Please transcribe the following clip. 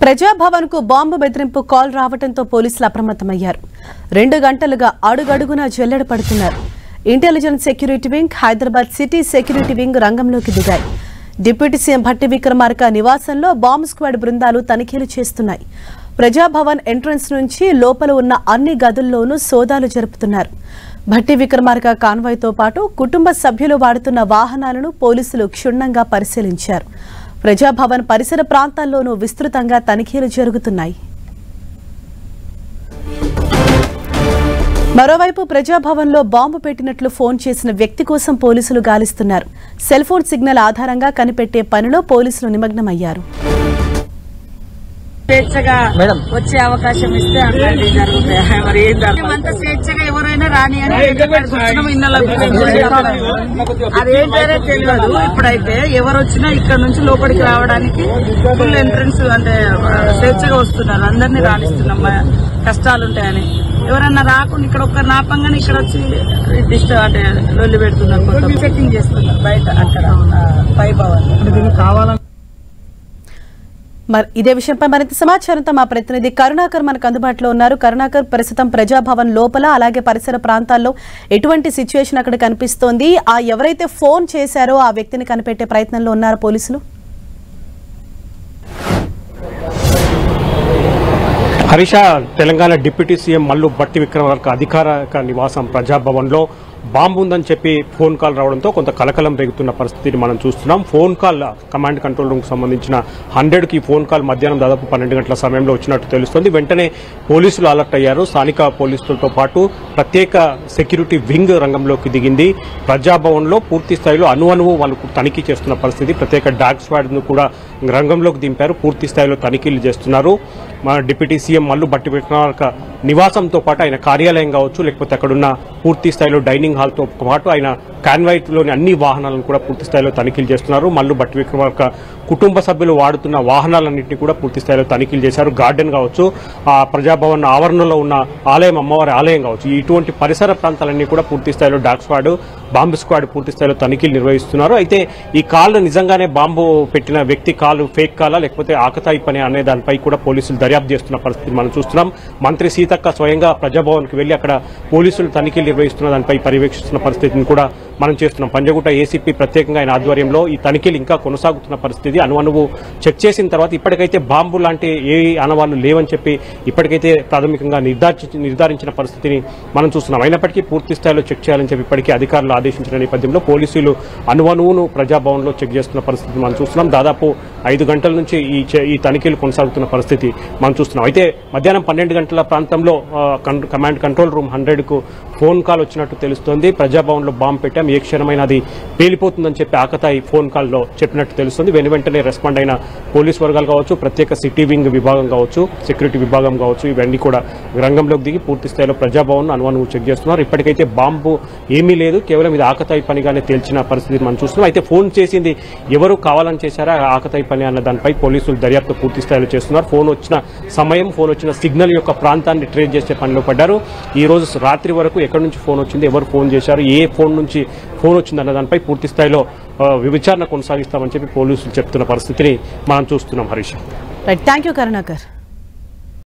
ప్రజాభవన్ కు బాంబు బెదిరింపు కాల్ రావడంతో పోలీసులు అప్రమత్తమయ్యారు. 2 గంటలుగా అడుగడుగునా జల్లెడ పడుతున్నారు. Intelligence security wing, Hyderabad city security wing రంగంలోకి దిగాయి. డిప్యూటీ సీఎం భట్టి విక్రమార్క నివాసంలో బాంబ్ స్క్వాడ్ బృందాలు తనిఖీలు చేస్తున్నాయి. ప్రజాభవన్ ఎంట్రన్స్ నుంచి లోపల ఉన్న అన్ని గదుల్లోనూ సోదాలు జరుపుతున్నారు. భట్టి విక్రమార్క కాన్వాయ్తో పాటు కుటుంబ సభ్యులు వాడుతున్న వాహనాలను పోలీసులు క్షుణ్ణంగా పరిశీలించారు. ప్రజాభవన్ పరిసర ప్రాంతాల్లోనూ విస్తృతంగా తనిఖీలు జరుగుతున్నాయి. మరోవైపు ప్రజాభవన్లో బాంబు పెట్టినట్లు ఫోన్ చేసిన వ్యక్తి కోసం పోలీసులు గాలిస్తున్నారు. సెల్ ఫోన్ సిగ్నల్ ఆధారంగా కనిపెట్టే పనిలో పోలీసులు నిమగ్నమయ్యారు. స్వేచ్ఛగా వచ్చే అవకాశం ఇస్తే అట్లాంటివి జరుగుతాయి. మరి ఏమంతా స్వేచ్ఛగా ఎవరైనా రాని అని అదేంటనే తెలియదు. ఇప్పుడైతే ఎవరు వచ్చినా ఇక్కడ నుంచి లోపలికి రావడానికి ఫుల్ ఎంట్రన్స్ అంటే స్వేచ్ఛగా వస్తున్నారు. అందరినీ రాణిస్తున్నాం, కష్టాలుంటాయని. ఎవరన్నా రాకుండా ఇక్కడ ఒక్కరు నాపంగానే ఇక్కడ వచ్చి డిస్టర్బ్ అంటే లొల్లి పెడుతున్నారు. మొత్తం చెకింగ్ చేస్తున్నారు బయట అక్కడ పై భవన్ కావాలని. ఇదే విషయంపై మరింత సమాచారంతో మా ప్రతినిధి కరుణాకర్ మనకు అందుబాటులో ఉన్నారు. కరుణాకర్, ప్రస్తుతం ప్రజాభవన్ లోపల అలాగే పరిసర ప్రాంతాల్లో ఎటువంటి సిచ్యువేషన్ అక్కడ కనిపిస్తోంది? ఎవరైతే ఫోన్ చేశారో ఆ వ్యక్తిని కనిపెట్టే ప్రయత్నంలో ఉన్నారు పోలీసులు? హరీష, తెలంగాణ డిప్యూటీ సీఎం మల్లు భట్టి విక్రమార్క అధికారిక నివాసం ప్రజాభవన్లో బాంబు ఉందని చెప్పి ఫోన్ కాల్ రావడంతో కొంత కలకలం రేగుతున్న పరిస్థితిని మనం చూస్తున్నాం. ఫోన్ కాల్ కమాండ్ కంట్రోల్ రూమ్కి సంబంధించిన 100కి ఫోన్ కాల్ మధ్యాహ్నం దాదాపు 12 గంటల సమయంలో వచ్చినట్టు తెలుస్తోంది. వెంటనే పోలీసులు అలర్ట్ అయ్యారు. స్థానిక పోలీసులతో పాటు ప్రత్యేక సెక్యూరిటీ వింగ్ రంగంలోకి దిగింది. ప్రజాభవన్లో పూర్తి స్థాయిలో అణువణువు వాళ్ళు తనిఖీ చేస్తున్న పరిస్థితి. ప్రత్యేక డాగ్ స్క్వాడ్ ను కూడా రంగంలోకి దింపారు. పూర్తి స్థాయిలో తనిఖీలు చేస్తున్నారు. మన డిప్యూటీ సీఎం మల్లు భట్టి విక్రమార్క నివాసంతో పాటు ఆయన కార్యాలయం కావచ్చు, లేకపోతే అక్కడున్న పూర్తి స్థాయిలో డైనింగ్ హాల్తో పాటు ఆయన కాన్వాయ్లోని అన్ని వాహనాలను కూడా పూర్తి స్థాయిలో తనిఖీలు చేస్తున్నారు. మల్లు భట్టి విక్రమార్క కుటుంబ సభ్యులు వాడుతున్న వాహనాలన్నింటినీ కూడా పూర్తి స్థాయిలో తనిఖీలు చేశారు. గార్డెన్ కావచ్చు, ఆ ప్రజాభవన్ ఆవరణలో ఉన్న ఆలయం, అమ్మవారి ఆలయం కావచ్చు, ఇటువంటి పరిసర ప్రాంతాలన్నీ కూడా పూర్తి స్థాయిలో డాగ్ స్క్వాడ్, బాంబు స్క్వాడ్ పూర్తి స్థాయిలో తనిఖీలు నిర్వహిస్తున్నారు. అయితే ఈ కాల్ నిజంగానే బాంబు పెట్టిన వ్యక్తి కాల్ ఫేక్ కాలా లేకపోతే ఆకతాయి పని అనే దానిపై కూడా పోలీసులు దర్యాప్తు చేస్తున్న పరిస్థితి మనం చూస్తున్నాం. మంత్రి సీతక్క స్వయంగా ప్రజాభవన్కి వెళ్లి అక్కడ పోలీసులు తనిఖీలు నిర్వహిస్తున్న దానిపై పర్యవేక్షిస్తున్న పరిస్థితిని కూడా మనం చేస్తున్నాం. పంజగుట్ట ఏసీపీ ప్రత్యేకంగా ఆయన ఆధ్వర్యంలో ఈ తనిఖీలు ఇంకా కొనసాగుతున్న పరిస్థితి. అణువణువు చెక్ చేసిన తర్వాత ఇప్పటికైతే బాంబు లాంటి ఏ ఆనవాళ్లు లేవని చెప్పి ఇప్పటికైతే ప్రాథమికంగా నిర్ధారించిన పరిస్థితిని మనం చూస్తున్నాం. అయినప్పటికీ పూర్తి స్థాయిలో చెక్ చేయాలని చెప్పి ఇప్పటికీ అధికారులు ఆదేశించిన నేపథ్యంలో పోలీసులు అణువణువును ప్రజాభవన్లో చెక్ చేస్తున్న పరిస్థితి మనం చూస్తున్నాం. దాదాపు 5 గంటల నుంచి ఈ తనిఖీలు కొనసాగుతున్న పరిస్థితి మనం చూస్తున్నాం. అయితే మధ్యాహ్నం 12 గంటల ప్రాంతంలో కమాండ్ కంట్రోల్ రూమ్ 100కు ఫోన్ కాల్ వచ్చినట్టు తెలుస్తోంది. ప్రజాభవన్లో బాంబు పెట్టాం, ఏ క్షణమైన అది పేలిపోతుందని చెప్పి ఆకతాయి ఫోన్ కాల్లో చెప్పినట్టు తెలుస్తుంది. వెంటనే రెస్పాండ్ అయిన పోలీస్ వర్గాలు కావచ్చు, ప్రత్యేక సిటీ వింగ్ విభాగం కావచ్చు, సెక్యూరిటీ విభాగం కావచ్చు, ఇవన్నీ కూడా రంగంలోకి దిగి పూర్తి స్థాయిలో ప్రజాభవన్ అణువణువు చెక్ చేస్తున్నారు. ఇప్పటికైతే బాంబు ఏమీ లేదు, కేవలం ఇది ఆకతాయి పనిగానే తేల్చిన పరిస్థితి మనం చూస్తున్నాం. అయితే ఫోన్ చేసింది ఎవరు కావాలని చేశారా ఆకతాయి పని అన్న దానిపై పోలీసులు దర్యాప్తు పూర్తి స్థాయిలో చేస్తున్నారు. ఫోన్ వచ్చిన సమయం, ఫోన్ వచ్చిన సిగ్నల్ యొక్క ప్రాంతాన్ని ట్రేస్ చేసే పనిలో పడ్డారు. ఈ రోజు రాత్రి వరకు ఎక్కడి నుంచి ఫోన్ వచ్చింది, ఎవరు ఫోన్ చేశారు, ఏ ఫోన్ నుంచి ఫోన్ వచ్చిందన్న దానిపై పూర్తి స్థాయిలో విచారణ కొనసాగిస్తామని చెప్పి పోలీసులు చెప్తున్న పరిస్థితిని మనం చూస్తున్నాం. Harish, thank you Karunakar.